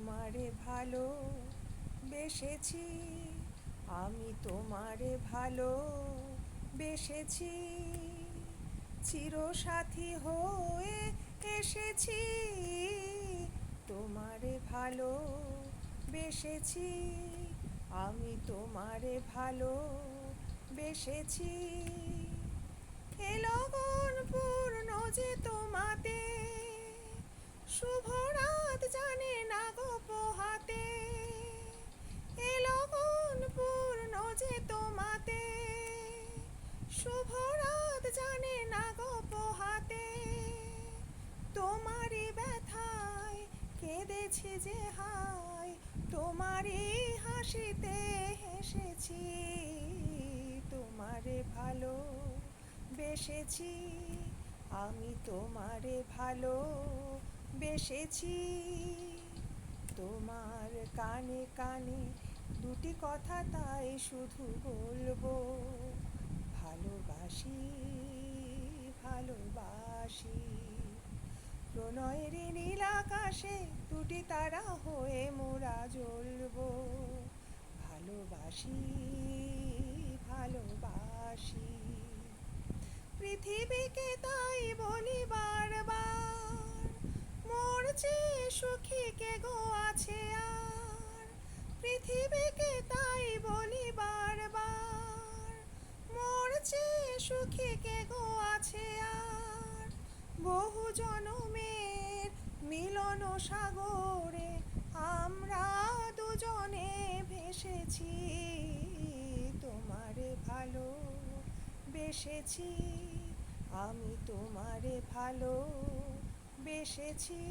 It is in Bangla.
তোমারে ভালো বেসেছি, আমি তোমারে ভালো বেসেছি, চিরসাথী হয়ে এসেছি, তোমারে ভালো বেসেছি, আমি তোমারে ভালো বেসেছি। এ লগন পূর্ণ যে তোমাতে, শুভ রাত জানে না গো পোহাতে। এ লগন পূর্ণ যে তোমাতে, শুভ রাত জানে না গো পোহাতে। তোমারই ব্যথায় কেঁদেছি যে হায়, তোমারই হাসিতে হেসেছি, তোমারে ভালো বেসেছি, আমি তোমারে ভালো বেসেছি। তোমার কানে কানে দুটি কথা তাই শুধু বলবো, ভালোবাসি ভালোবাসি। প্রণয়ের নীল আকাশে দুটি তারা হয়ে মোরা জ্বলবো, ভালোবাসি ভালোবাসি। পৃথিবীকে তাই বলি বারবার, মোর চেয়ে সুখী কে গো আছে আর। পৃথিবীকে তাই বলি বারবার, মোর চেয়ে সুখী কে গো আছে আর। বহু জনমের মিলন সাগরে আমরা দুজনে ভেসেছি, তোমারে ভালো বেসেছি, আমি তোমারে ভালো বেসেছি।